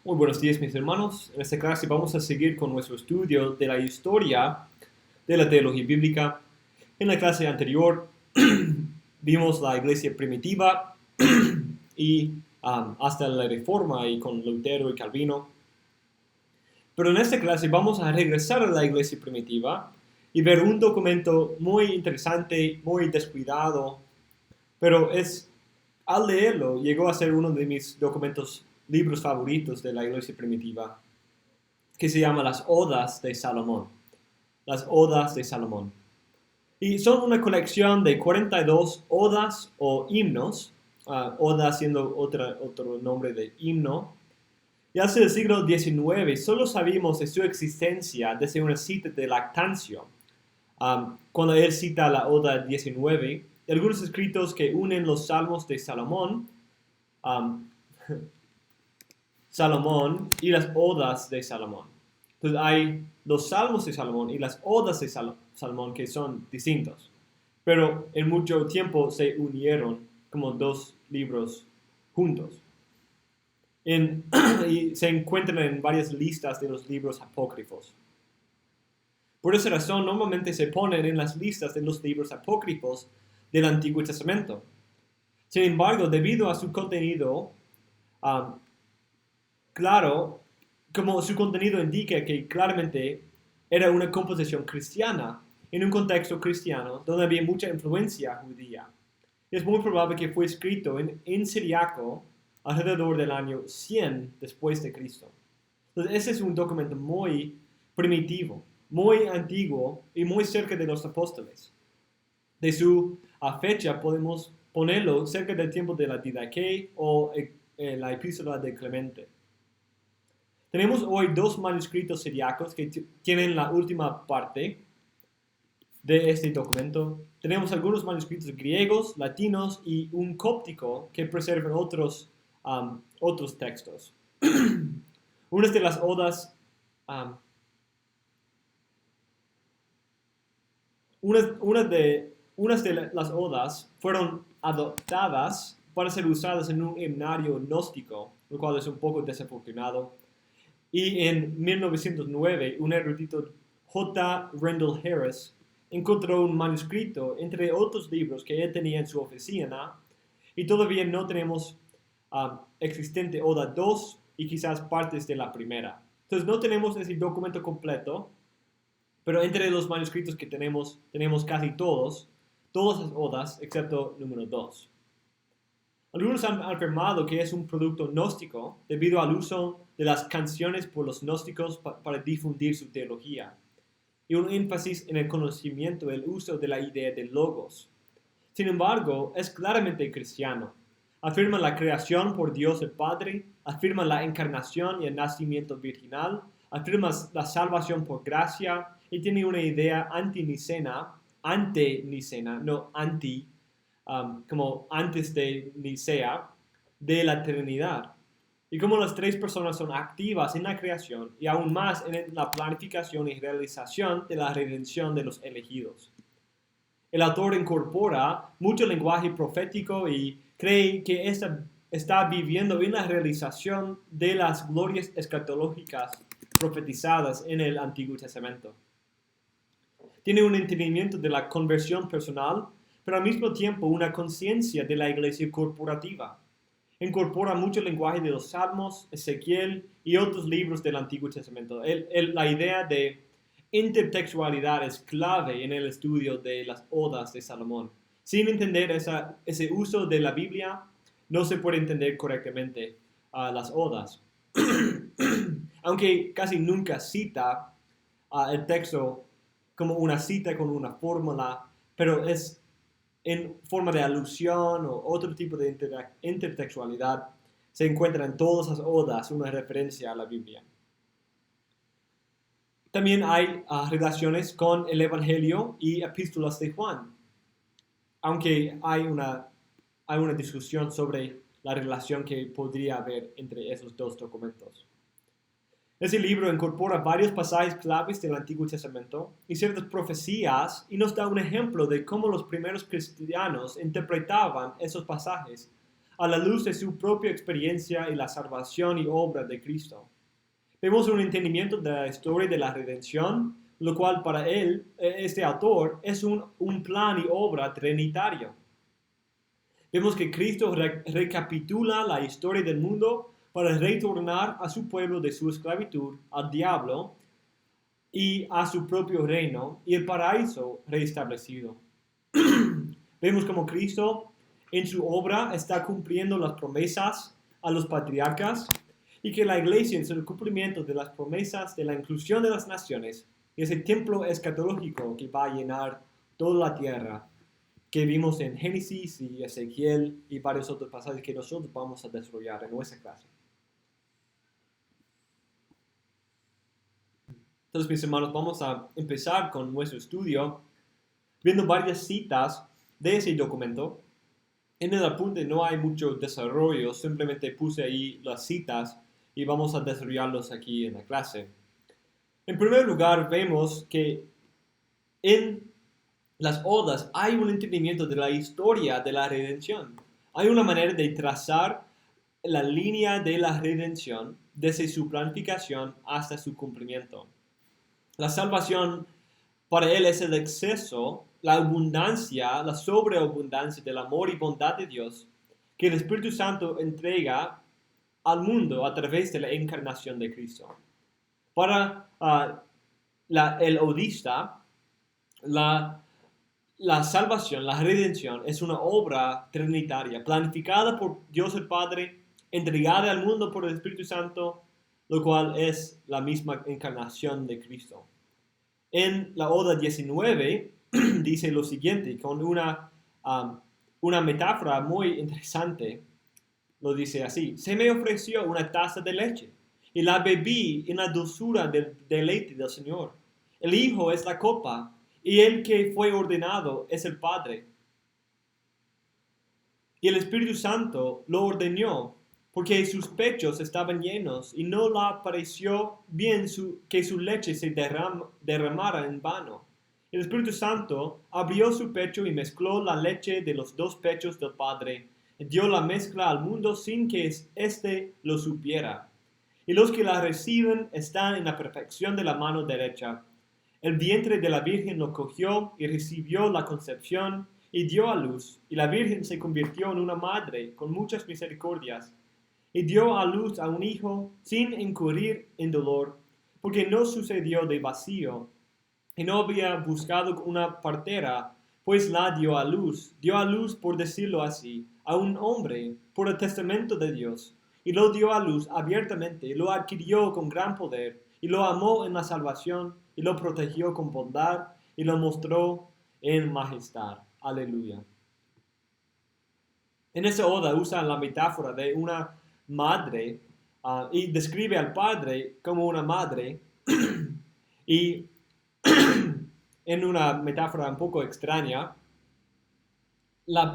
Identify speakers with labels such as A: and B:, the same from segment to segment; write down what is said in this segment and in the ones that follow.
A: Muy buenos días, mis hermanos. En esta clase vamos a seguir con nuestro estudio de la historia de la teología bíblica. En la clase anterior vimos la iglesia primitiva y hasta la Reforma y con Lutero y Calvino. Pero en esta clase vamos a regresar a la iglesia primitiva y ver un documento muy interesante, muy descuidado, pero al leerlo llegó a ser uno de mis libros favoritos de la iglesia primitiva, que se llama Las Odas de Salomón. Las Odas de Salomón. Y son una colección de 42 odas o himnos, oda siendo otro nombre de himno. Y hace el siglo XIX solo sabíamos de su existencia desde una cita de Lactancio, cuando él cita la Oda 19, algunos escritos que unen los salmos de Salomón, Salomón y las odas de Salomón. Entonces hay los salmos de Salomón y las odas de Salomón que son distintos, pero en mucho tiempo se unieron como dos libros juntos. Y se encuentran en varias listas de los libros apócrifos. Por esa razón, normalmente se ponen en las listas de los libros apócrifos del Antiguo Testamento. Sin embargo, debido a su contenido, claro, como su contenido indica que claramente era una composición cristiana, en un contexto cristiano donde había mucha influencia judía. Es muy probable que fue escrito en siriaco alrededor del año 100 después de Cristo. Entonces, ese es un documento muy primitivo, muy antiguo y muy cerca de los apóstoles. De su fecha podemos ponerlo cerca del tiempo de la Didaqué o la epístola de Clemente. Tenemos hoy dos manuscritos siriacos que tienen la última parte de este documento. Tenemos algunos manuscritos griegos, latinos y un cóptico que preservan otros textos. Unas de las odas, unas de las odas fueron adoptadas para ser usadas en un himnario gnóstico, lo cual es un poco desafortunado. Y en 1909, un erudito J. Rendell Harris encontró un manuscrito entre otros libros que él tenía en su oficina y todavía no tenemos existente Oda 2 y quizás partes de la primera. Entonces no tenemos ese documento completo, pero entre los manuscritos que tenemos casi todas las odas excepto número 2. Algunos han afirmado que es un producto gnóstico debido al uso de las canciones por los gnósticos para difundir su teología y un énfasis en el conocimiento del uso de la idea de logos. Sin embargo, es claramente cristiano. Afirma la creación por Dios el Padre, afirma la encarnación y el nacimiento virginal, afirma la salvación por gracia y tiene una idea anti-nicena, no anti, como antes de Nicea, de la Trinidad. Y como las tres personas son activas en la creación y aún más en la planificación y realización de la redención de los elegidos. El autor incorpora mucho lenguaje profético y cree que está viviendo en la realización de las glorias escatológicas profetizadas en el Antiguo Testamento. Tiene un entendimiento de la conversión personal, pero al mismo tiempo una conciencia de la iglesia corporativa. Incorpora mucho lenguaje de los Salmos, Ezequiel y otros libros del Antiguo Testamento. La idea de intertextualidad es clave en el estudio de las odas de Salomón. Sin entender ese uso de la Biblia, no se puede entender correctamente las odas. Aunque casi nunca cita el texto como una cita con una fórmula, pero es en forma de alusión o otro tipo de intertextualidad, se encuentra en todas las odas una referencia a la Biblia. También hay relaciones con el Evangelio y epístolas de Juan, aunque hay una discusión sobre la relación que podría haber entre esos dos documentos. Ese libro incorpora varios pasajes claves del Antiguo Testamento y ciertas profecías y nos da un ejemplo de cómo los primeros cristianos interpretaban esos pasajes a la luz de su propia experiencia y la salvación y obra de Cristo. Vemos un entendimiento de la historia de la redención, lo cual para él, este autor, es un plan y obra trinitario. Vemos que Cristo recapitula la historia del mundo para retornar a su pueblo de su esclavitud al diablo y a su propio reino y el paraíso reestablecido. Vemos como Cristo en su obra está cumpliendo las promesas a los patriarcas y que la iglesia es el cumplimiento de las promesas de la inclusión de las naciones y ese templo escatológico que va a llenar toda la tierra, que vimos en Génesis y Ezequiel y varios otros pasajes que nosotros vamos a desarrollar en nuestra clase. Entonces, mis hermanos, vamos a empezar con nuestro estudio viendo varias citas de ese documento. En el apunte no hay mucho desarrollo, simplemente puse ahí las citas y vamos a desarrollarlos aquí en la clase. En primer lugar, vemos que en las odas hay un entendimiento de la historia de la redención. Hay una manera de trazar la línea de la redención desde su planificación hasta su cumplimiento. La salvación para él es el exceso, la abundancia, la sobreabundancia del amor y bondad de Dios que el Espíritu Santo entrega al mundo a través de la encarnación de Cristo. Para el odista, la salvación, la redención, es una obra trinitaria, planificada por Dios el Padre, entregada al mundo por el Espíritu Santo, lo cual es la misma encarnación de Cristo. En la Oda 19 dice lo siguiente, con una metáfora muy interesante. Lo dice así: se me ofreció una taza de leche y la bebí en la dulzura del deleite del Señor. El Hijo es la copa y el que fue ordenado es el Padre. Y el Espíritu Santo lo ordenó porque sus pechos estaban llenos y no le pareció bien que su leche se derramara en vano. El Espíritu Santo abrió su pecho y mezcló la leche de los dos pechos del Padre y dio la mezcla al mundo sin que éste lo supiera. Y los que la reciben están en la perfección de la mano derecha. El vientre de la Virgen lo cogió y recibió la concepción y dio a luz, y la Virgen se convirtió en una madre con muchas misericordias, y dio a luz a un hijo sin incurrir en dolor, porque no sucedió de vacío, y no había buscado una partera, pues la dio a luz, por decirlo así, a un hombre, por el testamento de Dios, y lo dio a luz abiertamente, y lo adquirió con gran poder, y lo amó en la salvación, y lo protegió con bondad, y lo mostró en majestad. Aleluya. En esa oda usa la metáfora de una madre y describe al Padre como una madre y en una metáfora un poco extraña,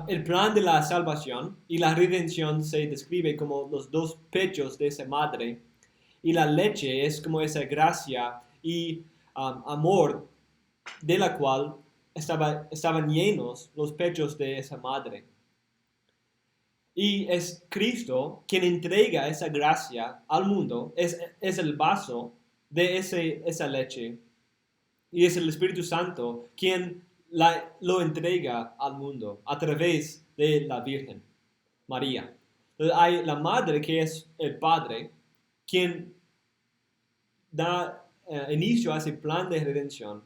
A: el plan de la salvación y la redención se describe como los dos pechos de esa madre y la leche es como esa gracia y amor de la cual estaban llenos los pechos de esa madre. Y es Cristo quien entrega esa gracia al mundo, es el vaso de esa leche. Y es el Espíritu Santo quien lo entrega al mundo a través de la Virgen María. Entonces hay la madre que es el Padre, quien da inicio a ese plan de redención,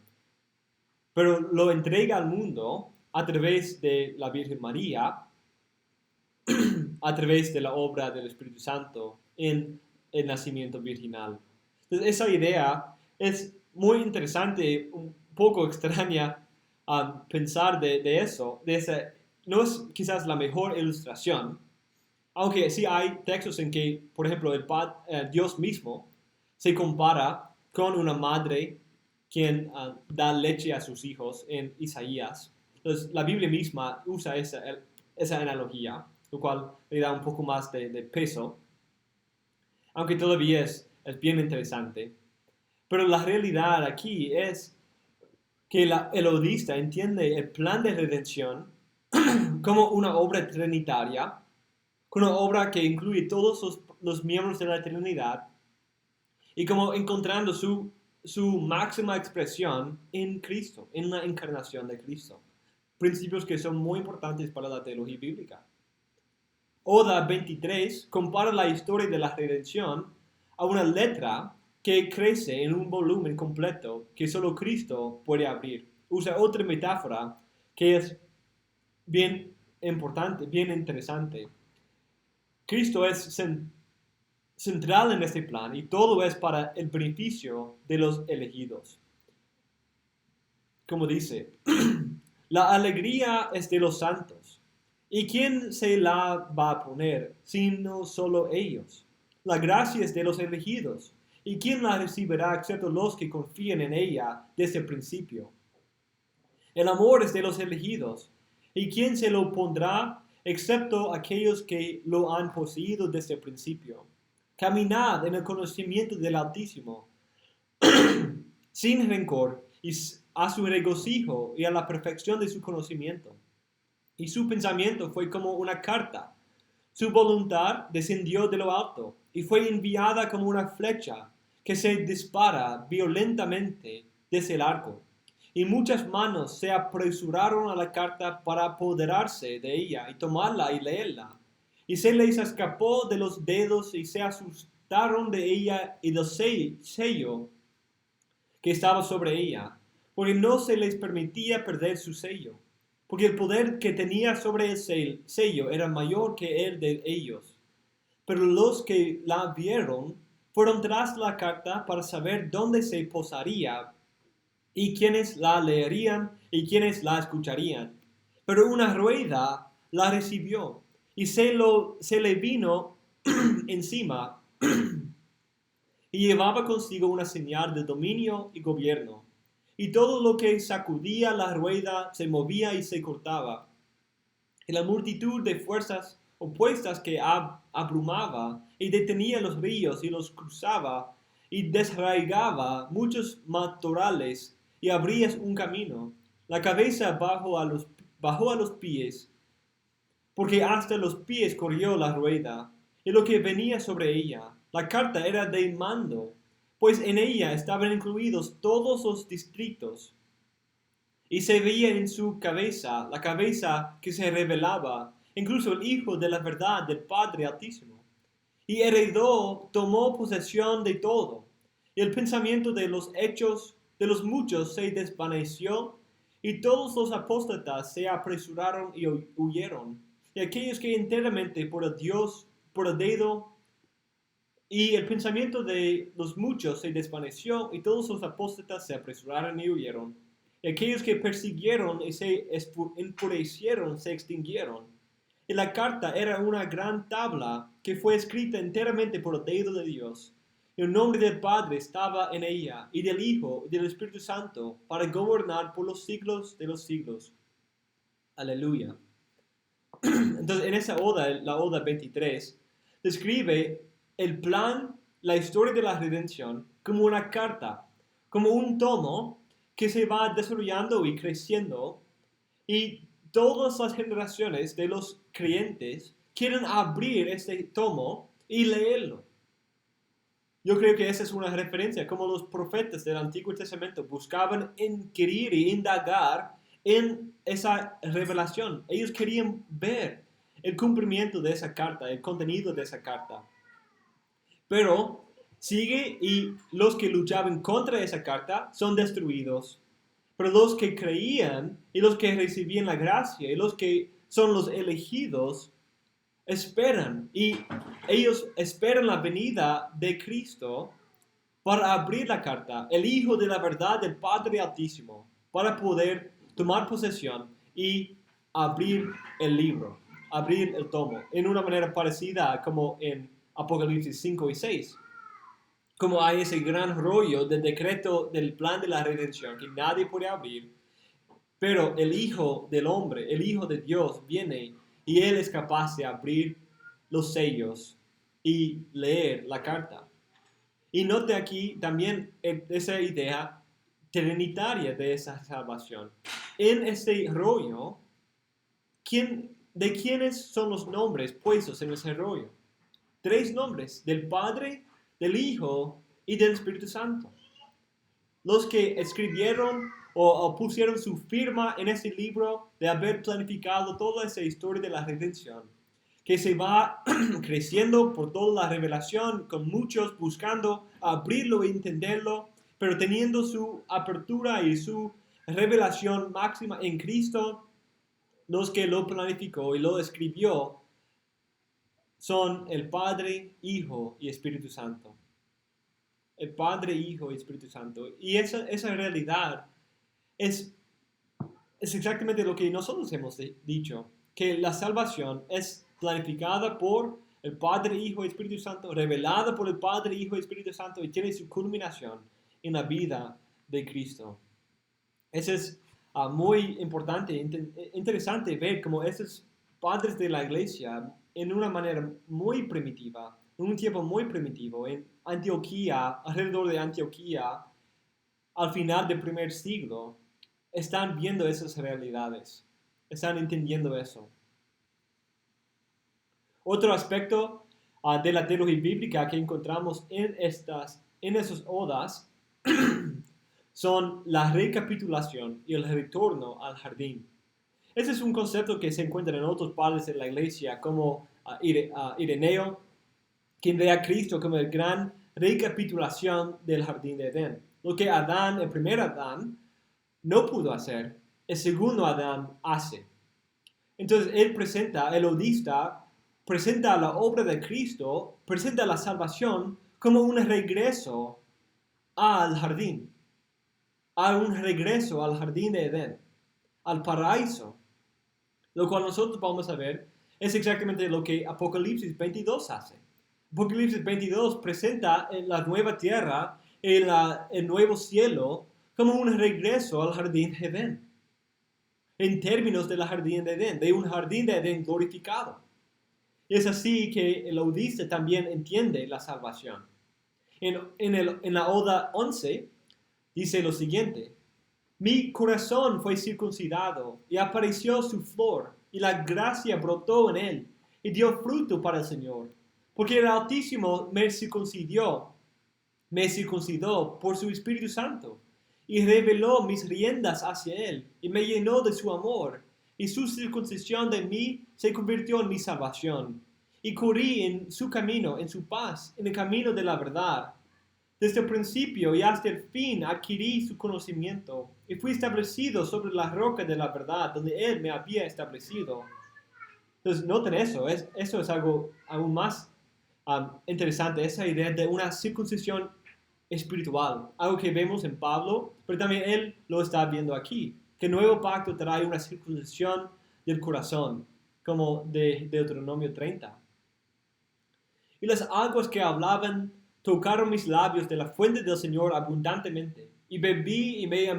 A: pero lo entrega al mundo a través de la Virgen María, a través de la obra del Espíritu Santo en el nacimiento virginal. Entonces, esa idea es muy interesante, un poco extraña pensar de eso. No es quizás la mejor ilustración, aunque sí hay textos en que, por ejemplo, Dios mismo se compara con una madre quien da leche a sus hijos en Isaías. Entonces, la Biblia misma usa esa analogía, lo cual le da un poco más de peso, aunque todavía es bien interesante. Pero la realidad aquí es que el odista entiende el plan de redención como una obra trinitaria con una obra que incluye todos los miembros de la Trinidad y como encontrando su máxima expresión en Cristo, en la encarnación de Cristo. Principios que son muy importantes para la teología bíblica. Oda 23 compara la historia de la redención a una letra que crece en un volumen completo que solo Cristo puede abrir. Usa otra metáfora que es bien importante, bien interesante. Cristo es central en este plan y todo es para el beneficio de los elegidos. Como dice, la alegría es de los santos. ¿Y quién se la va a poner, sino solo ellos? La gracia es de los elegidos. ¿Y quién la recibirá excepto los que confían en ella desde el principio? El amor es de los elegidos. ¿Y quién se lo pondrá excepto aquellos que lo han poseído desde el principio? Caminad en el conocimiento del Altísimo, sin rencor, y a su regocijo y a la perfección de su conocimiento. Y su pensamiento fue como una carta. Su voluntad descendió de lo alto y fue enviada como una flecha que se dispara violentamente desde el arco. Y muchas manos se apresuraron a la carta para apoderarse de ella y tomarla y leerla. Y se les escapó de los dedos y se asustaron de ella y del sello que estaba sobre ella, porque no se les permitía perder su sello, porque el poder que tenía sobre el sello era mayor que el de ellos. Pero los que la vieron fueron tras la carta para saber dónde se posaría y quiénes la leerían y quiénes la escucharían. Pero una rueda la recibió y se le vino encima y llevaba consigo una señal de dominio y gobierno. Y todo lo que sacudía la rueda se movía y se cortaba. Y la multitud de fuerzas opuestas que abrumaba y detenía los ríos y los cruzaba y desarraigaba muchos matorrales y abría un camino. La cabeza bajó a los pies, porque hasta los pies corrió la rueda, y lo que venía sobre ella. La carta era de mando, pues en ella estaban incluidos todos los distritos. Y se veía en su cabeza, la cabeza que se revelaba, incluso el Hijo de la verdad del Padre Altísimo. Y heredó, tomó posesión de todo. Y el pensamiento de los hechos de los muchos se desvaneció, y todos los apóstatas se apresuraron y huyeron. Y aquellos que enteramente por el dedo, y el pensamiento de los muchos se desvaneció, y todos los apóstatas se apresuraron y huyeron. Y aquellos que persiguieron y se enfurecieron se extinguieron. Y la carta era una gran tabla que fue escrita enteramente por el dedo de Dios. Y el nombre del Padre estaba en ella, y del Hijo, y del Espíritu Santo, para gobernar por los siglos de los siglos. Aleluya. Entonces, en esa oda, la oda 23, describe el plan, la historia de la redención, como una carta, como un tomo que se va desarrollando y creciendo, y todas las generaciones de los creyentes quieren abrir este tomo y leerlo. Yo creo que esa es una referencia, como los profetas del Antiguo Testamento buscaban inquirir y indagar en esa revelación. Ellos querían ver el cumplimiento de esa carta, el contenido de esa carta. Pero sigue y los que luchaban contra esa carta son destruidos. Pero los que creían y los que recibían la gracia y los que son los elegidos esperan, y ellos esperan la venida de Cristo para abrir la carta, el Hijo de la verdad del Padre Altísimo, para poder tomar posesión y abrir el libro, abrir el tomo, en una manera parecida como en Apocalipsis 5 y 6. Como hay ese gran rollo del decreto del plan de la redención que nadie puede abrir, pero el Hijo del Hombre, el Hijo de Dios, viene y Él es capaz de abrir los sellos y leer la carta. Y note aquí también esa idea trinitaria de esa salvación. En este rollo, ¿quién ¿de quiénes son los nombres puestos en ese rollo? 3 nombres, del Padre, del Hijo y del Espíritu Santo. Los que escribieron o pusieron su firma en ese libro de haber planificado toda esa historia de la redención, que se va creciendo por toda la revelación, con muchos buscando abrirlo e entenderlo, pero teniendo su apertura y su revelación máxima en Cristo. Los que lo planificó y lo escribió son el Padre, Hijo y Espíritu Santo. El Padre, Hijo y Espíritu Santo. Y esa realidad es exactamente lo que nosotros hemos dicho, que la salvación es planificada por el Padre, Hijo y Espíritu Santo, revelada por el Padre, Hijo y Espíritu Santo, y tiene su culminación en la vida de Cristo. Eso es muy importante, interesante ver cómo esos padres de la iglesia, en una manera muy primitiva, en un tiempo muy primitivo, en Antioquía, alrededor de Antioquía, al final del primer siglo, están viendo esas realidades, están entendiendo eso. Otro aspecto de la teología bíblica que encontramos en esas odas son la recapitulación y el retorno al jardín. Ese es un concepto que se encuentra en otros padres de la iglesia, como Ireneo, quien ve a Cristo como el gran recapitulación del jardín de Edén. Lo que Adán, el primer Adán, no pudo hacer, el segundo Adán hace. Entonces el odista presenta la obra de Cristo, presenta la salvación como un regreso al jardín, a un regreso al jardín de Edén, al paraíso. Lo cual nosotros vamos a ver es exactamente lo que Apocalipsis 22 hace. Apocalipsis 22 presenta la nueva tierra y el nuevo cielo como un regreso al jardín de Edén. En términos del jardín de Edén, de un jardín de Edén glorificado. Y es así que el odista también entiende la salvación. En la Oda 11 dice lo siguiente: mi corazón fue circuncidado y apareció su flor, y la gracia brotó en él, y dio fruto para el Señor. Porque el Altísimo me circuncidó por su Espíritu Santo, y reveló mis riendas hacia él, y me llenó de su amor, y su circuncisión de mí se convirtió en mi salvación. Y corrí en su camino, en su paz, en el camino de la verdad. Desde el principio y hasta el fin adquirí su conocimiento, y fui establecido sobre la roca de la verdad, donde él me había establecido. Entonces, noten eso, eso es algo aún más interesante, esa idea de una circuncisión espiritual, algo que vemos en Pablo, pero también él lo está viendo aquí, que el nuevo pacto trae una circuncisión del corazón, como de Deuteronomio 30. Y las aguas que hablaban tocaron mis labios de la fuente del Señor abundantemente, y bebí y me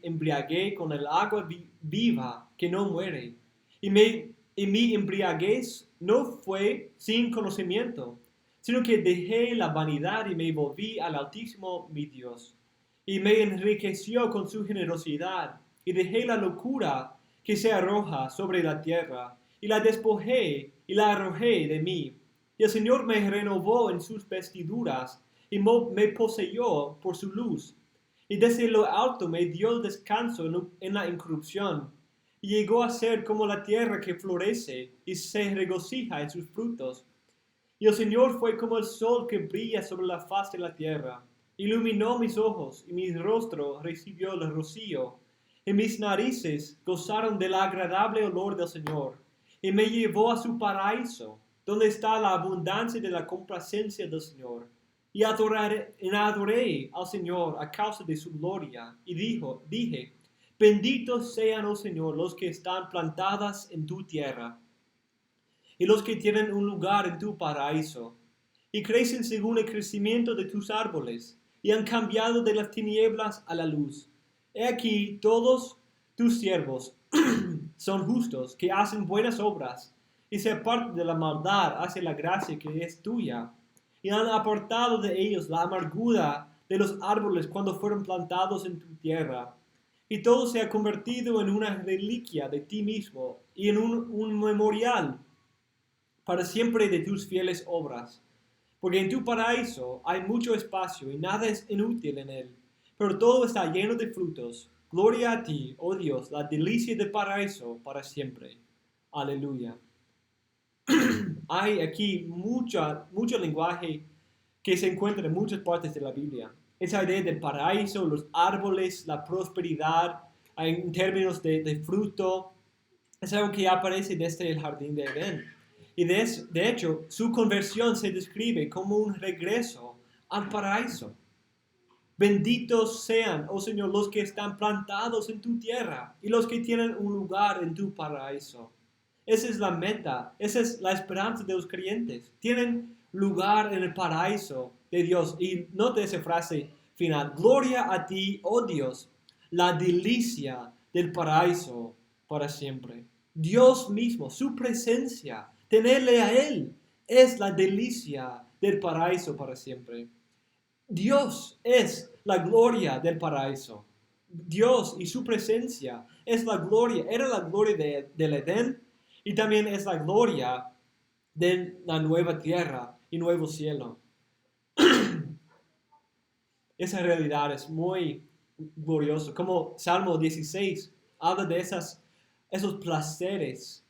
A: embriagué con el agua viva que no muere, y mi embriaguez no fue sin conocimiento, sino que dejé la vanidad y me volví al Altísimo mi Dios, y me enriqueció con su generosidad, y dejé la locura que se arroja sobre la tierra, y la despojé y la arrojé de mí. Y el Señor me renovó en sus vestiduras, y me poseyó por su luz. Y desde lo alto me dio descanso en la incorrupción, y llegó a ser como la tierra que florece y se regocija en sus frutos. Y el Señor fue como el sol que brilla sobre la faz de la tierra. Iluminó mis ojos, y mi rostro recibió el rocío. Y mis narices gozaron del agradable olor del Señor. Y me llevó a su paraíso, donde está la abundancia de la complacencia del Señor. Y adoré al Señor a causa de su gloria. Y dije, benditos sean, oh Señor, los que están plantadas en tu tierra, y los que tienen un lugar en tu paraíso, y crecen según el crecimiento de tus árboles, y han cambiado de las tinieblas a la luz. He aquí, todos tus siervos son justos, que hacen buenas obras, y se apartan de la maldad hacia la gracia que es tuya, y han apartado de ellos la amargura de los árboles cuando fueron plantados en tu tierra. y todo se ha convertido en una reliquia de ti mismo y en un memorial para siempre de tus fieles obras. Porque en tu paraíso hay mucho espacio y nada es inútil en él, pero todo está lleno de frutos. Gloria a ti, oh Dios, la delicia del paraíso para siempre. Aleluya. Hay aquí mucho lenguaje que se encuentra en muchas partes de la Biblia. Esa idea del paraíso, los árboles, la prosperidad, en términos de fruto, es algo que aparece desde el jardín de Edén. Y de hecho, su conversión se describe como un regreso al paraíso. Benditos sean, oh Señor, los que están plantados en tu tierra y los que tienen un lugar en tu paraíso. Esa es la meta, esa es la esperanza de los creyentes. Tienen lugar en el paraíso de Dios. Y note esa frase final: gloria a ti, oh Dios, la delicia del paraíso para siempre. Dios mismo, su presencia, tenerle a Él, es la delicia del paraíso para siempre. Dios es la gloria del paraíso. Dios y su presencia es la gloria, era la gloria del Edén y también es la gloria de la nueva tierra y nuevo cielo. Esa realidad es muy gloriosa. Como Salmo 16 habla de esos placeres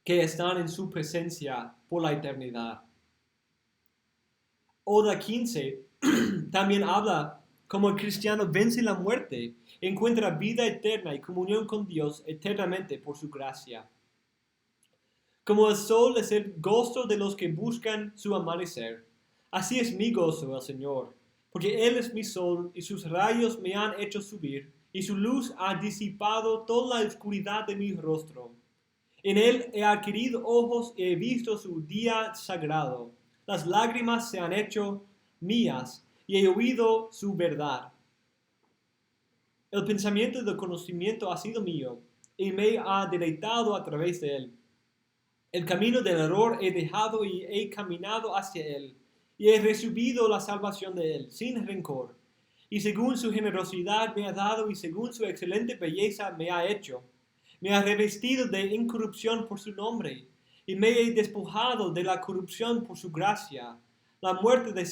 A: que están en su presencia por la eternidad. Oda 15 también habla como el cristiano vence la muerte, encuentra vida eterna y comunión con Dios eternamente por su gracia. Como el sol es el gozo de los que buscan su amanecer, así es mi gozo el Señor, porque Él es mi sol y sus rayos me han hecho subir, y su luz ha disipado toda la oscuridad de mi rostro. En Él he adquirido ojos y he visto su día sagrado. Las lágrimas se han hecho mías y he oído su verdad. El pensamiento del conocimiento ha sido mío y me ha deleitado a través de él. El camino del error he dejado y he caminado hacia él, y he recibido la salvación de él, sin rencor. Y según su generosidad me ha dado, y según su excelente belleza me ha hecho. Me ha revestido de incorrupción por su nombre, y me he despojado de la corrupción por su gracia. La muerte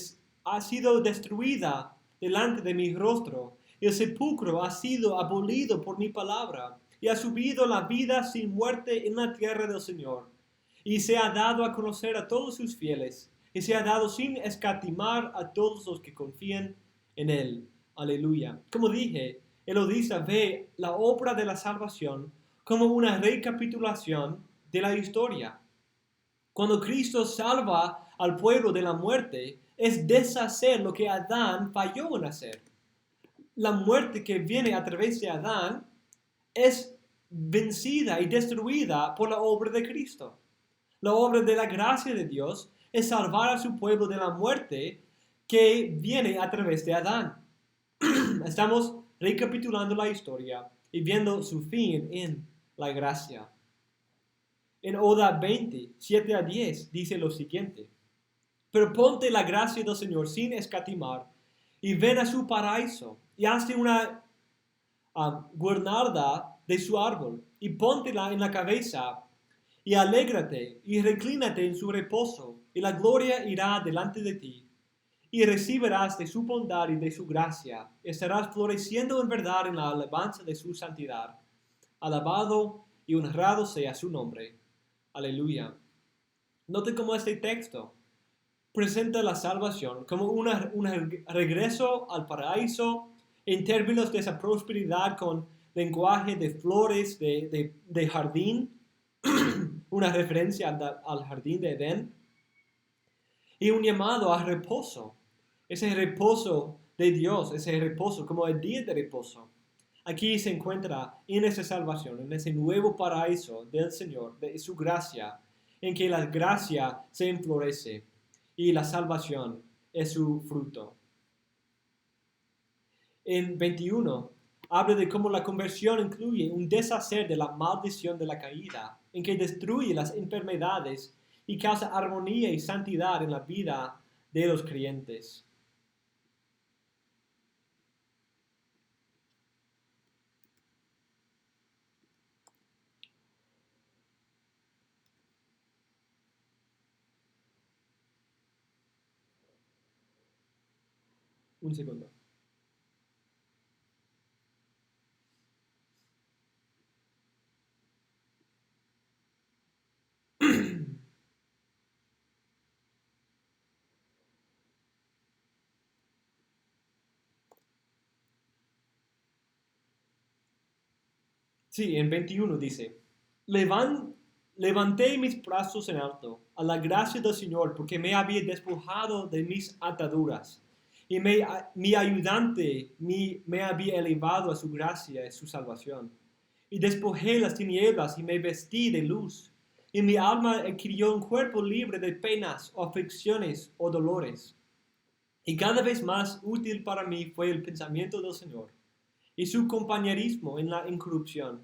A: ha sido destruida delante de mi rostro, y el sepulcro ha sido abolido por mi palabra, y ha subido la vida sin muerte en la tierra del Señor. Y se ha dado a conocer a todos sus fieles, y se ha dado sin escatimar a todos los que confían en él. Aleluya. Como dije, el odista ve la obra de la salvación como una recapitulación de la historia. Cuando Cristo salva al pueblo de la muerte, es deshacer lo que Adán falló en hacer. La muerte que viene a través de Adán es vencida y destruida por la obra de Cristo. La obra de la gracia de Dios es salvar a su pueblo de la muerte que viene a través de Adán. Estamos recapitulando la historia y viendo su fin en la gracia. En Oda 20, 7 a 10 dice lo siguiente: pero ponte la gracia del Señor sin escatimar y ven a su paraíso y hazte una guirnalda de su árbol y póntela en la cabeza y alégrate y reclínate en su reposo, y la gloria irá delante de ti, y recibirás de su bondad y de su gracia, estarás floreciendo en verdad en la alabanza de su santidad. Alabado y honrado sea su nombre. Aleluya. Note cómo este texto presenta la salvación como un regreso al paraíso en términos de esa prosperidad con lenguaje de flores, de jardín, una referencia al jardín de Edén, y un llamado a reposo, ese reposo de Dios, ese reposo como el día de reposo. Aquí se encuentra en esa salvación, en ese nuevo paraíso del Señor, de su gracia, en que la gracia se enflorece y la salvación es su fruto. En 21 habla de cómo la conversión incluye un deshacer de la maldición de la caída, en que destruye las enfermedades y causa armonía y santidad en la vida de los creyentes. Un segundo. Sí, en 21 dice, levanté mis brazos en alto a la gracia del Señor porque me había despojado de mis ataduras y mi ayudante me había elevado a su gracia y su salvación. Y despojé las tinieblas y me vestí de luz. Y mi alma adquirió un cuerpo libre de penas, o aflicciones o dolores. Y cada vez más útil para mí fue el pensamiento del Señor y su compañerismo en la incorrupción.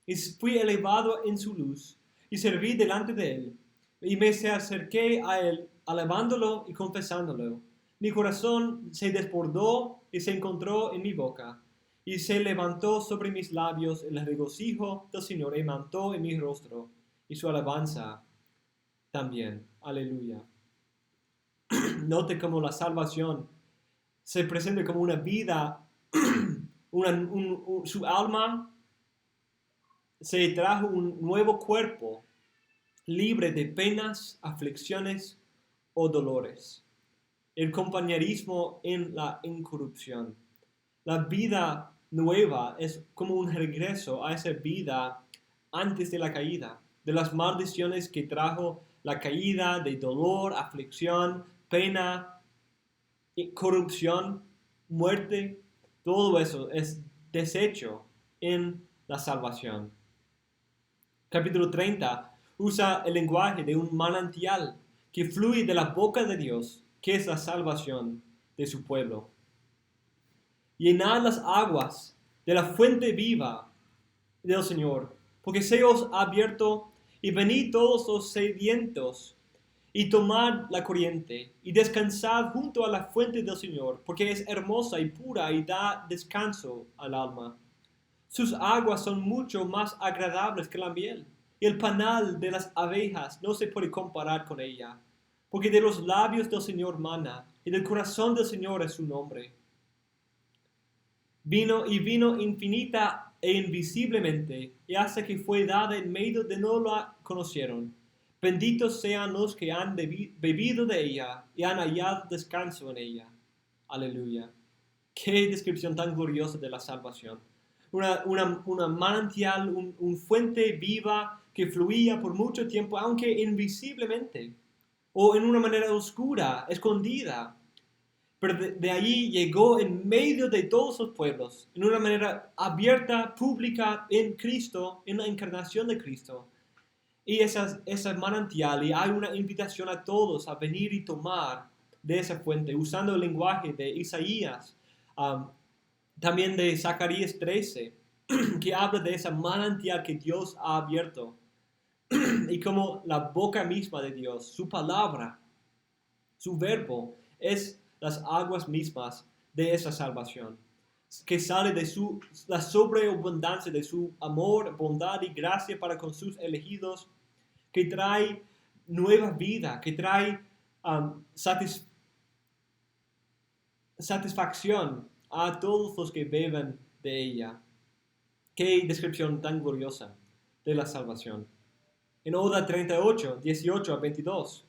A: Y fui elevado en su luz y serví delante de él. Y me acerqué a él, alabándolo y confesándolo. Mi corazón se desbordó y se encontró en mi boca. Y se levantó sobre mis labios el regocijo del Señor y mantó en mi rostro. Y su alabanza también. Aleluya. Note cómo la salvación se presenta como una vida, su alma se trajo un nuevo cuerpo libre de penas, aflicciones o dolores. El compañerismo en la incorrupción. La vida nueva es como un regreso a esa vida antes de la caída, de las maldiciones que trajo la caída, de dolor, aflicción, pena, corrupción, muerte. Todo eso es deshecho en la salvación. Capítulo 30 usa el lenguaje de un manantial que fluye de la boca de Dios, que es la salvación de su pueblo. Llenad las aguas de la fuente viva del Señor, porque se os ha abierto, y venid todos los sedientos, y tomad la corriente, y descansad junto a la fuente del Señor, porque es hermosa y pura, y da descanso al alma. Sus aguas son mucho más agradables que la miel, y el panal de las abejas no se puede comparar con ella, porque de los labios del Señor mana, y del corazón del Señor es su nombre. Vino infinita e invisiblemente, y hasta que fue dada en medio de no la conocieron. Benditos sean los que han bebido de ella, y han hallado descanso en ella. Aleluya. Qué descripción tan gloriosa de la salvación. Una manantial, un fuente viva que fluía por mucho tiempo, aunque invisiblemente, o en una manera oscura, escondida. Pero de allí llegó en medio de todos los pueblos, en una manera abierta, pública, en Cristo, en la encarnación de Cristo. Y esa manantial, y hay una invitación a todos a venir y tomar de esa fuente, usando el lenguaje de Isaías, también de Zacarías 13, que habla de esa manantial que Dios ha abierto, y como la boca misma de Dios, su palabra, su verbo, es las aguas mismas de esa salvación, que sale de la sobreabundancia de su amor, bondad y gracia para con sus elegidos, que trae nueva vida, que trae satisfacción a todos los que beben de ella. Qué descripción tan gloriosa de la salvación. En Oda 38, 18 a 22,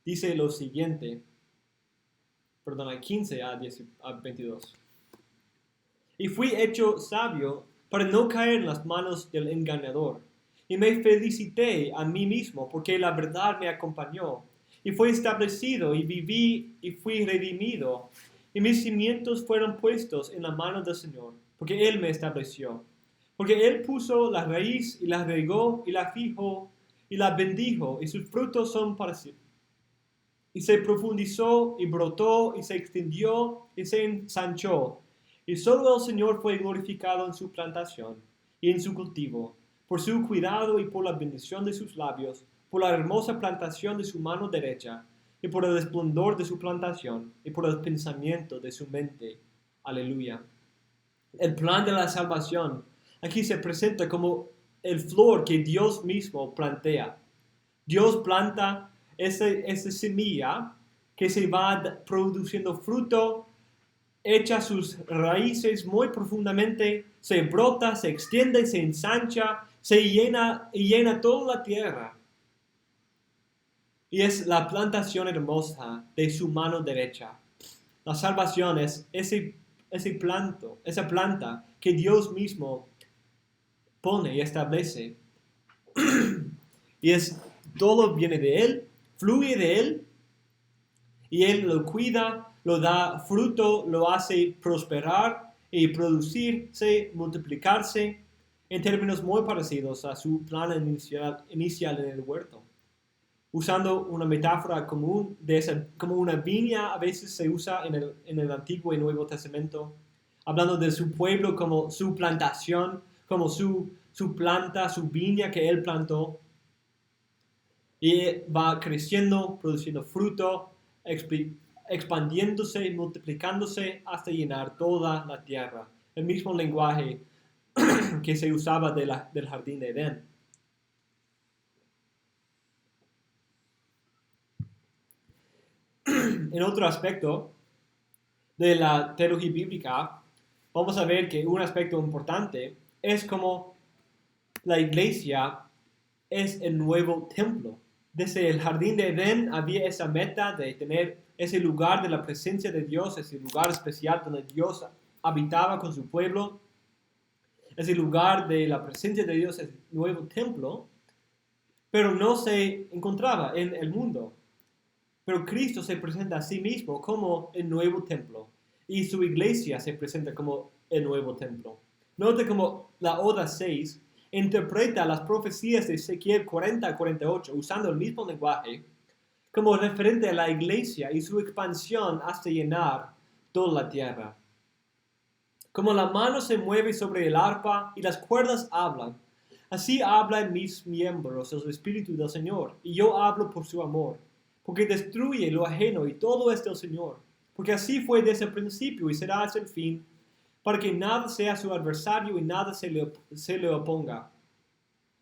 A: dice lo siguiente, 15 a 22. Y fui hecho sabio para no caer en las manos del engañador. Y me felicité a mí mismo porque la verdad me acompañó. Y fui establecido y viví y fui redimido. Y mis cimientos fueron puestos en la mano del Señor, porque Él me estableció. Porque Él puso la raíz y la regó y la fijó y la bendijo, y sus frutos son para siempre. Y se profundizó y brotó y se extendió y se ensanchó. Y solo el Señor fue glorificado en su plantación y en su cultivo, por su cuidado y por la bendición de sus labios, por la hermosa plantación de su mano derecha, y por el esplendor de su plantación, y por el pensamiento de su mente. Aleluya. El plan de la salvación aquí se presenta como el flor que Dios mismo plantea. Dios planta esa semilla que se va produciendo fruto echa sus raíces muy profundamente, se brota, se extiende, se ensancha, se llena y llena toda la tierra. Y es la plantación hermosa de su mano derecha. La salvación es esa planta que Dios mismo pone y establece. Y todo viene de Él, fluye de Él, y Él lo cuida, lo da fruto, lo hace prosperar y producirse, multiplicarse, en términos muy parecidos a su plan inicial en el huerto. Usando una metáfora común como una viña a veces se usa en el Antiguo y Nuevo Testamento, hablando de su pueblo como su plantación, como su planta, su viña que Él plantó, y va creciendo, produciendo fruto, expandiéndose y multiplicándose hasta llenar toda la tierra. El mismo lenguaje que se usaba del jardín de Edén. En otro aspecto de la teología bíblica, vamos a ver que un aspecto importante es como la iglesia es el nuevo templo. Desde el jardín de Edén había esa meta de tener ese lugar de la presencia de Dios, ese lugar especial donde Dios habitaba con su pueblo, ese lugar de la presencia de Dios, el nuevo templo, pero no se encontraba en el mundo. Pero Cristo se presenta a sí mismo como el nuevo templo y su iglesia se presenta como el nuevo templo. Note como la Oda 6 interpreta las profecías de Ezequiel 40-48 usando el mismo lenguaje como referente a la iglesia y su expansión hasta llenar toda la tierra. Como la mano se mueve sobre el arpa y las cuerdas hablan, así hablan mis miembros el Espíritu del Señor, y yo hablo por su amor, porque destruye lo ajeno y todo es del Señor, porque así fue desde el principio y será hasta el fin, para que nada sea su adversario y nada se le oponga.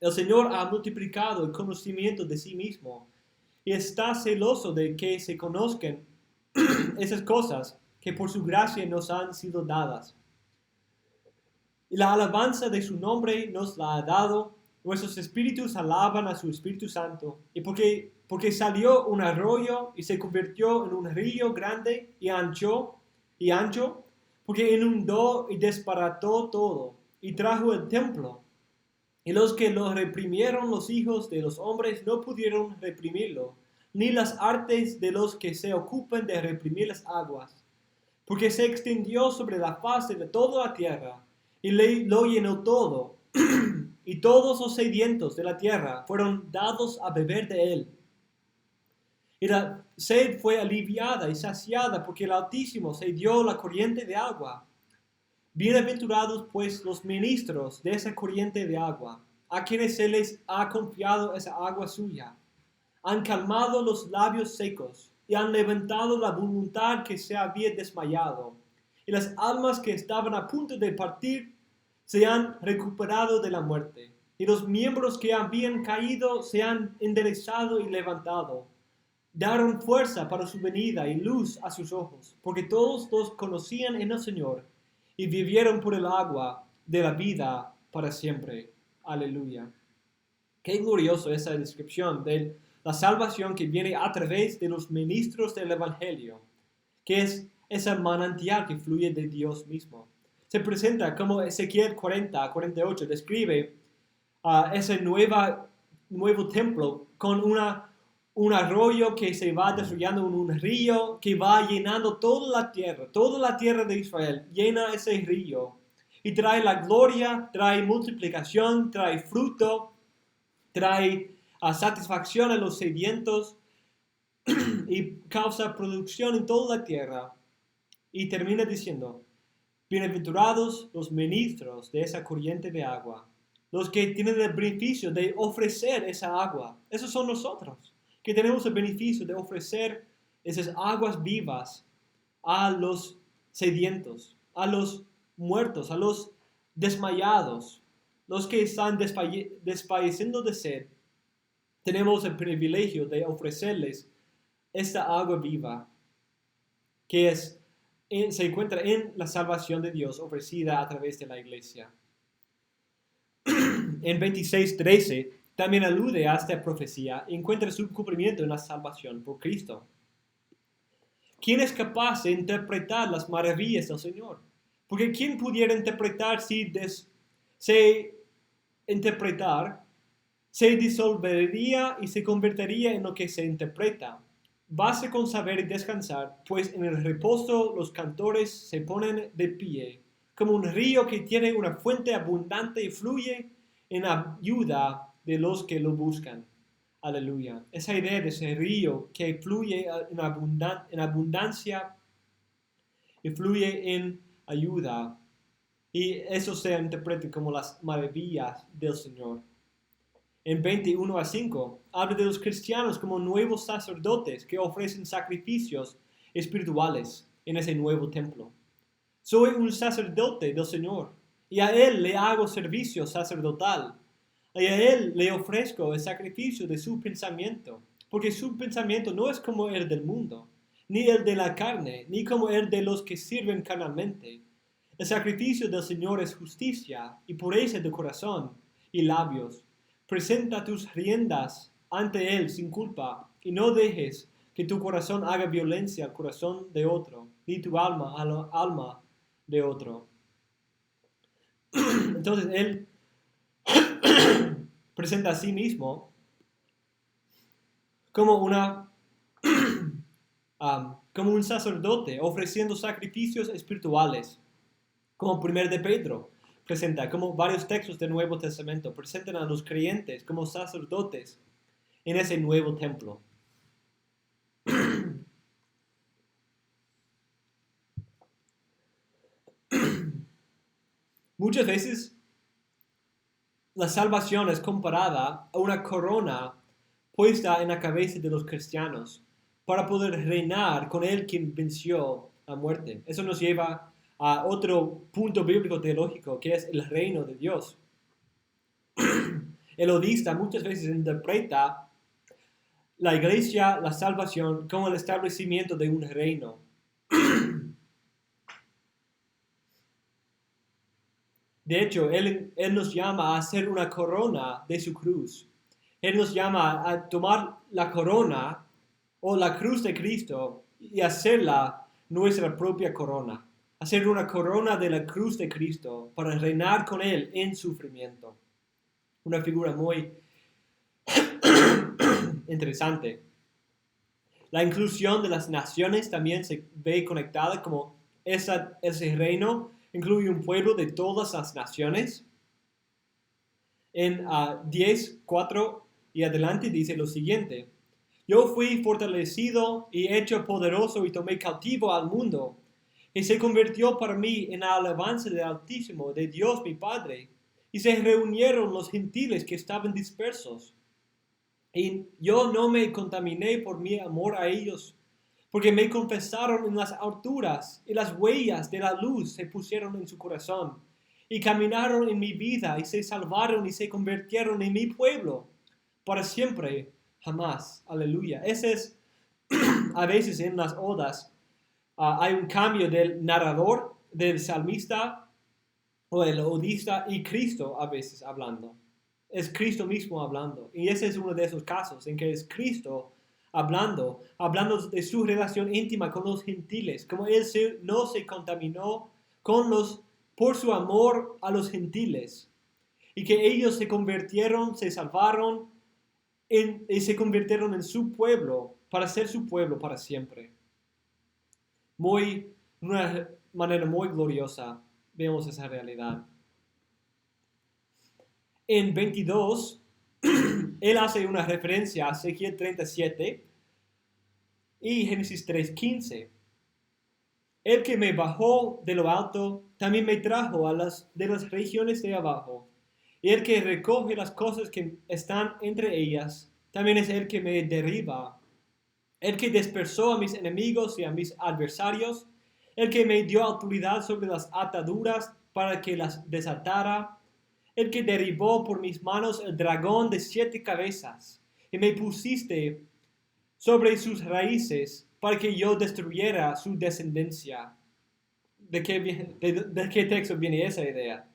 A: El Señor ha multiplicado el conocimiento de sí mismo y está celoso de que se conozcan esas cosas que por su gracia nos han sido dadas. Y la alabanza de su nombre nos la ha dado. Nuestros espíritus alaban a su Espíritu Santo. Y porque salió un arroyo y se convirtió en un río grande y ancho, porque inundó y desbarató todo, y trajo el templo. Y los que lo reprimieron los hijos de los hombres no pudieron reprimirlo, ni las artes de los que se ocupan de reprimir las aguas, porque se extendió sobre la faz de toda la tierra, y lo llenó todo, y todos los sedientos de la tierra fueron dados a beber de él. Y la sed fue aliviada y saciada, porque el Altísimo se dio la corriente de agua. Bienaventurados pues los ministros de esa corriente de agua, a quienes se les ha confiado esa agua suya. Han calmado los labios secos y han levantado la voluntad que se había desmayado. Y las almas que estaban a punto de partir se han recuperado de la muerte. Y los miembros que habían caído se han enderezado y levantado. Daron fuerza para su venida y luz a sus ojos, porque todos los conocían en el Señor y vivieron por el agua de la vida para siempre. Aleluya. Qué glorioso esa descripción de la salvación que viene a través de los ministros del Evangelio, que es ese manantial que fluye de Dios mismo. Se presenta como Ezequiel 40-48 describe ese nuevo templo con un arroyo que se va desarrollando en un río que va llenando toda la tierra de Israel, llena ese río y trae la gloria, trae multiplicación, trae fruto, trae satisfacción a los sedientos y causa producción en toda la tierra. Y termina diciendo, bienaventurados los ministros de esa corriente de agua, los que tienen el beneficio de ofrecer esa agua. Esos son nosotros, que tenemos el beneficio de ofrecer esas aguas vivas a los sedientos, a los muertos, a los desmayados, los que están desfalleciendo de sed. Tenemos el privilegio de ofrecerles esta agua viva, que es se encuentra en la salvación de Dios ofrecida a través de la iglesia. En 26:13 también alude a esta profecía y encuentra su cumplimiento en la salvación por Cristo. ¿Quién es capaz de interpretar las maravillas del Señor? Porque ¿quién pudiera interpretar se disolvería y se convertiría en lo que se interpreta? Basta con saber y descansar, pues en el reposo los cantores se ponen de pie, como un río que tiene una fuente abundante y fluye en ayuda de los que lo buscan. Aleluya. Esa idea de ese río que fluye en abundancia y fluye en ayuda. Y eso se interpreta como las maravillas del Señor. En 21:5 habla de los cristianos como nuevos sacerdotes que ofrecen sacrificios espirituales en ese nuevo templo. Soy un sacerdote del Señor y a Él le hago servicio sacerdotal. Y a Él le ofrezco el sacrificio de su pensamiento, porque su pensamiento no es como el del mundo, ni el de la carne, ni como el de los que sirven carnalmente. El sacrificio del Señor es justicia y pureza de corazón y labios. Presenta tus riendas ante Él sin culpa y no dejes que tu corazón haga violencia al corazón de otro, ni tu alma al alma de otro. Entonces Él presenta a sí mismo como como un sacerdote ofreciendo sacrificios espirituales, como 1 de Pedro presenta, como varios textos del Nuevo Testamento presentan a los creyentes como sacerdotes en ese nuevo templo. Muchas veces la salvación es comparada a una corona puesta en la cabeza de los cristianos para poder reinar con Él quien venció la muerte. Eso nos lleva a otro punto bíblico teológico, que es el reino de Dios. El odista muchas veces interpreta la iglesia, la salvación, como el establecimiento de un reino. De hecho, Él nos llama a hacer una corona de su cruz. Él nos llama a tomar la corona o la cruz de Cristo y hacerla nuestra propia corona. Hacer una corona de la cruz de Cristo para reinar con Él en sufrimiento. Una figura muy interesante. La inclusión de las naciones también se ve conectada como ese reino incluye un pueblo de todas las naciones. En 10:4 y adelante dice lo siguiente: yo fui fortalecido y hecho poderoso y tomé cautivo al mundo, y se convirtió para mí en la alabanza del Altísimo, de Dios mi Padre, y se reunieron los gentiles que estaban dispersos. Y yo no me contaminé por mi amor a ellos, porque me confesaron en las alturas, y las huellas de la luz se pusieron en su corazón, y caminaron en mi vida, y se salvaron y se convirtieron en mi pueblo, para siempre, jamás. Aleluya. Ese es, a veces en las odas, hay un cambio del narrador, del salmista, o el odista, y Cristo a veces hablando. Es Cristo mismo hablando. Y ese es uno de esos casos en que es Cristo hablando de su relación íntima con los gentiles, como Él no se contaminó por su amor a los gentiles, y que ellos se convirtieron, se salvaron, y se convirtieron en su pueblo, para ser su pueblo para siempre. De una manera muy gloriosa vemos esa realidad. En 22, él hace una referencia a Ezequiel 37 y Génesis 3:15. El que me bajó de lo alto, también me trajo de las regiones de abajo. Y el que recoge las cosas que están entre ellas, también es el que me derriba. El que dispersó a mis enemigos y a mis adversarios, el que me dio autoridad sobre las ataduras para que las desatara, el que derribó por mis manos el dragón de 7 cabezas, y me pusiste sobre sus raíces para que yo destruyera su descendencia. ¿De qué texto viene esa idea?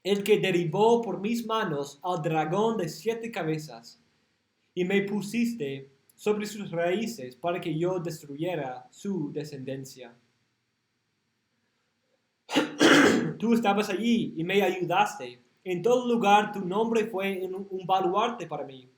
A: El que derribó por mis manos al dragón de 7 cabezas, y me pusiste sobre sus raíces para que yo destruyera su descendencia. Tú estabas allí y me ayudaste. En todo lugar tu nombre fue un baluarte para mí.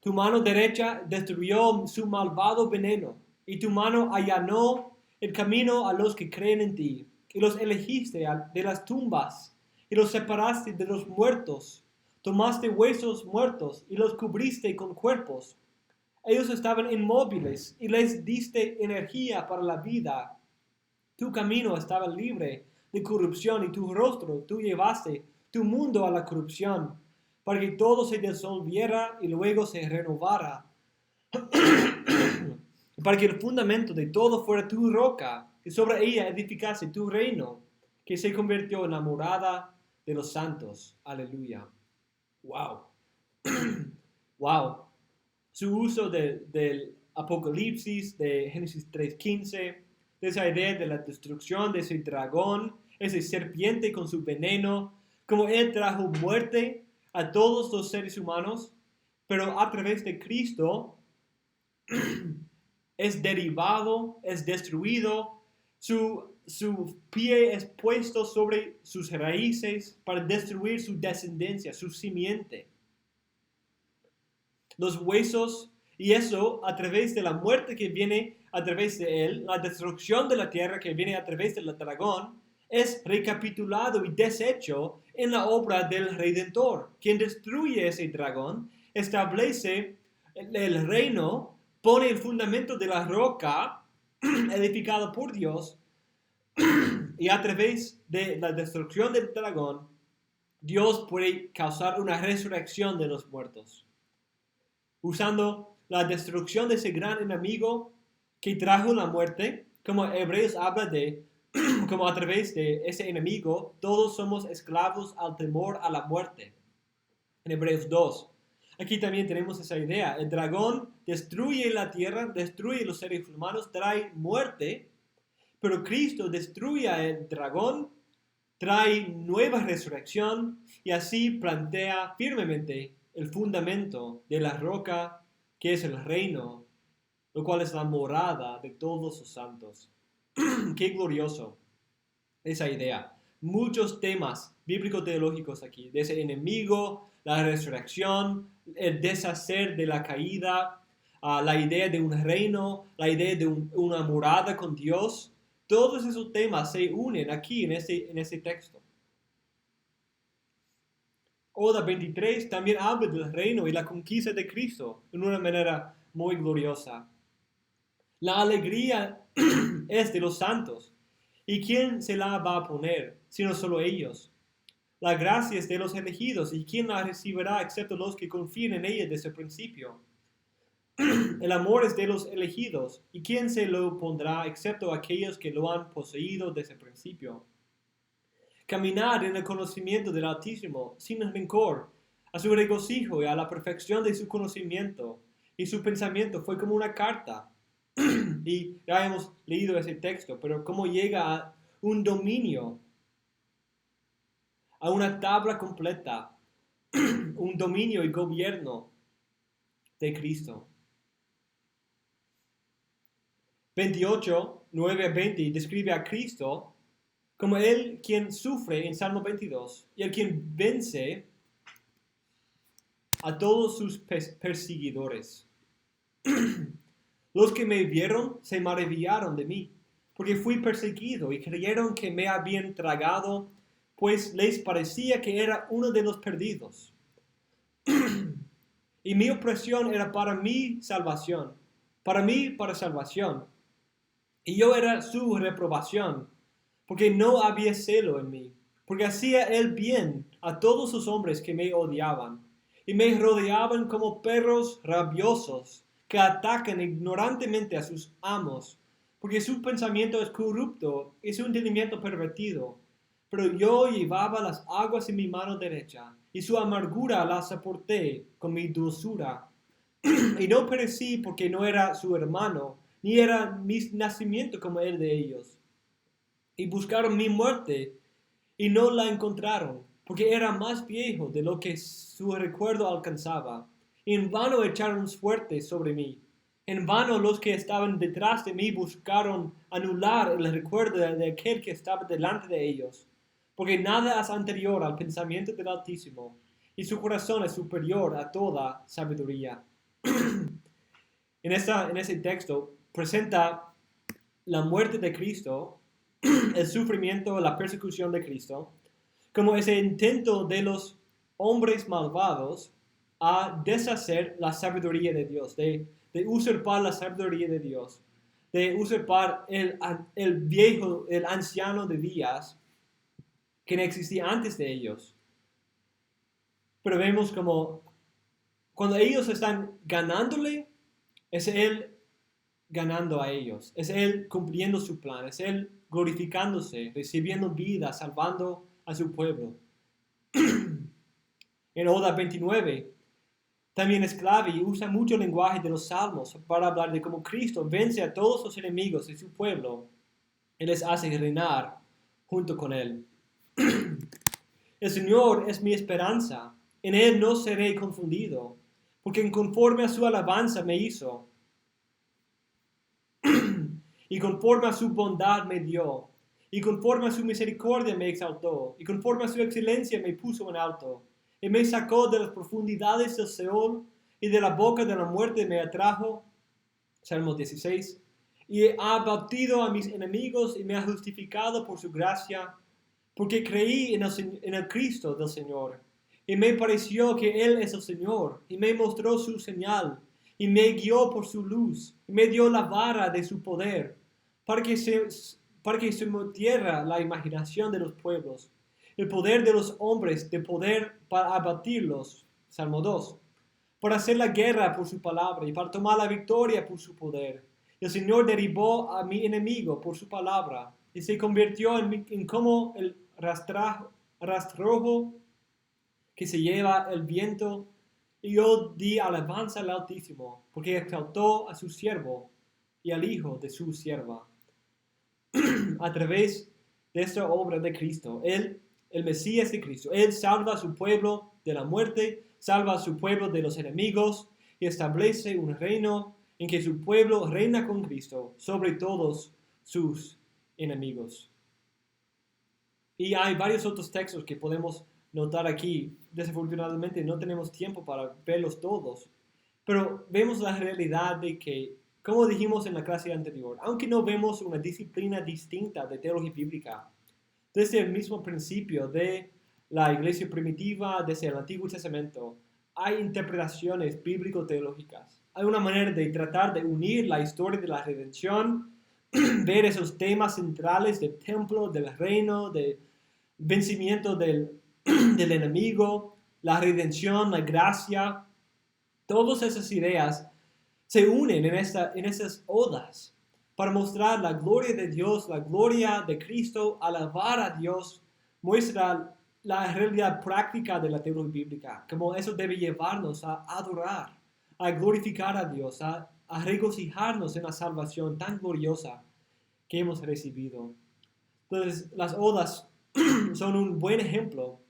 A: Tu mano derecha destruyó su malvado veneno, y tu mano allanó el camino a los que creen en ti, y los elegiste de las tumbas, y los separaste de los muertos. Tomaste huesos muertos y los cubriste con cuerpos. Ellos estaban inmóviles y les diste energía para la vida. Tu camino estaba libre de corrupción y tu rostro tú llevaste tu mundo a la corrupción, para que todo se disolviera y luego se renovara, para que el fundamento de todo fuera tu roca, y sobre ella edificase tu reino, que se convirtió en la morada de los santos. Aleluya. Wow. Wow. Su uso del Apocalipsis, de Génesis 3:15, de esa idea de la destrucción de ese dragón, ese serpiente con su veneno, como él trajo muerte a todos los seres humanos, pero a través de Cristo es derribado, es destruido, su pie es puesto sobre sus raíces para destruir su descendencia, su simiente. Los huesos, y eso a través de la muerte que viene a través de él, la destrucción de la tierra que viene a través del dragón, es recapitulado y deshecho en la obra del Redentor, quien destruye ese dragón, establece el reino, pone el fundamento de la roca edificada por Dios, y a través de la destrucción del dragón, Dios puede causar una resurrección de los muertos, usando la destrucción de ese gran enemigo que trajo la muerte, como Hebreos habla de, como a través de ese enemigo, todos somos esclavos al temor a la muerte. En Hebreos 2. Aquí también tenemos esa idea. El dragón destruye la tierra, destruye los seres humanos, trae muerte, pero Cristo destruye el dragón, trae nueva resurrección y así plantea firmemente el fundamento de la roca que es el reino, lo cual es la morada de todos los santos. Qué glorioso esa idea. Muchos temas bíblico-teológicos aquí, de ese enemigo, la resurrección, el deshacer de la caída, la idea de un reino, la idea de una morada con Dios. Todos esos temas se unen aquí en ese texto. Oda 23 también habla del reino y la conquista de Cristo de una manera muy gloriosa. La alegría es de los santos. ¿Y quién se la va a poner, sino solo ellos? La gracia es de los elegidos. ¿Y quién la recibirá excepto los que confían en ella desde el principio? El amor es de los elegidos. ¿Y quién se lo pondrá excepto aquellos que lo han poseído desde el principio? Caminar en el conocimiento del Altísimo, sin rencor, a su regocijo y a la perfección de su conocimiento. Y su pensamiento fue como una carta. Y ya hemos leído ese texto, pero cómo llega a un dominio, a una tabla completa, un dominio y gobierno de Cristo. 28, 9 a 20 describe a Cristo como el quien sufre en Salmo 22 y el quien vence a todos sus perseguidores. Los que me vieron se maravillaron de mí, porque fui perseguido y creyeron que me habían tragado, pues les parecía que era uno de los perdidos. Y mi opresión era para mi salvación, para salvación. Y yo era su reprobación, porque no había celo en mí, porque hacía el bien a todos los hombres que me odiaban, y me rodeaban como perros rabiosos, que atacan ignorantemente a sus amos, porque su pensamiento es corrupto y su entendimiento pervertido. Pero yo llevaba las aguas en mi mano derecha, y su amargura la soporté con mi dulzura. Y no perecí porque no era su hermano, ni era mi nacimiento como el de ellos. Y buscaron mi muerte y no la encontraron, porque era más viejo de lo que su recuerdo alcanzaba. Y en vano echaron suertes sobre mí. En vano los que estaban detrás de mí buscaron anular el recuerdo de aquel que estaba delante de ellos, porque nada es anterior al pensamiento del Altísimo, y su corazón es superior a toda sabiduría. En ese texto presenta la muerte de Cristo, el sufrimiento, la persecución de Cristo, como ese intento de los hombres malvados a deshacer la sabiduría de Dios, de usurpar la sabiduría de Dios, de usurpar el anciano de días que no existía antes de ellos. Pero vemos como cuando ellos están ganándole, es Él ganando a ellos, es Él cumpliendo su plan, es Él glorificándose, recibiendo vida, salvando a su pueblo. En Oda 29, también es clave y usa mucho lenguaje de los salmos para hablar de cómo Cristo vence a todos los enemigos de su pueblo y les hace reinar junto con Él. El Señor es mi esperanza, en Él no seré confundido, porque conforme a su alabanza me hizo, y conforme a su bondad me dio, y conforme a su misericordia me exaltó, y conforme a su excelencia me puso en alto, y me sacó de las profundidades del Seol, y de la boca de la muerte me atrajo. Salmos 16. Y ha batido a mis enemigos y me ha justificado por su gracia, porque creí en el Cristo del Señor. Y me pareció que Él es el Señor, y me mostró su señal, y me guió por su luz, y me dio la vara de su poder, para que se motiera la imaginación de los pueblos, el poder de los hombres, de poder para abatirlos. Salmo 2. Para hacer la guerra por su palabra, y para tomar la victoria por su poder. El Señor derribó a mi enemigo por su palabra, y se convirtió en como el rastrojo que se lleva el viento, y yo di alabanza al Altísimo, porque exaltó a su siervo y al hijo de su sierva. A través de esta obra de Cristo, Él, el Mesías de Cristo, Él salva a su pueblo de la muerte, salva a su pueblo de los enemigos y establece un reino en que su pueblo reina con Cristo sobre todos sus enemigos. Y hay varios otros textos que podemos notar aquí. Desafortunadamente no tenemos tiempo para verlos todos, pero vemos la realidad de que, como dijimos en la clase anterior, aunque no vemos una disciplina distinta de teología bíblica, desde el mismo principio de la iglesia primitiva, desde el Antiguo Testamento, hay interpretaciones bíblico-teológicas. Hay una manera de tratar de unir la historia de la redención, ver esos temas centrales del templo, del reino, del vencimiento del enemigo, la redención, la gracia. Todas esas ideas se unen en esas odas para mostrar la gloria de Dios, la gloria de Cristo. Alabar a Dios muestra la realidad práctica de la teología bíblica, como eso debe llevarnos a adorar, a glorificar a Dios, a regocijarnos en la salvación tan gloriosa que hemos recibido. Entonces, las odas son un buen ejemplo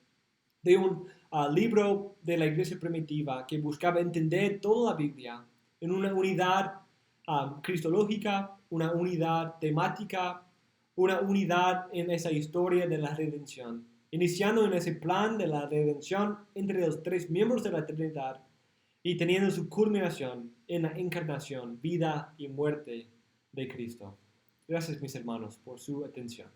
A: de un libro de la iglesia primitiva que buscaba entender toda la Biblia en una unidad cristológica, una unidad temática, una unidad en esa historia de la redención, iniciando en ese plan de la redención entre los tres miembros de la Trinidad y teniendo su culminación en la encarnación, vida y muerte de Cristo. Gracias, mis hermanos, por su atención.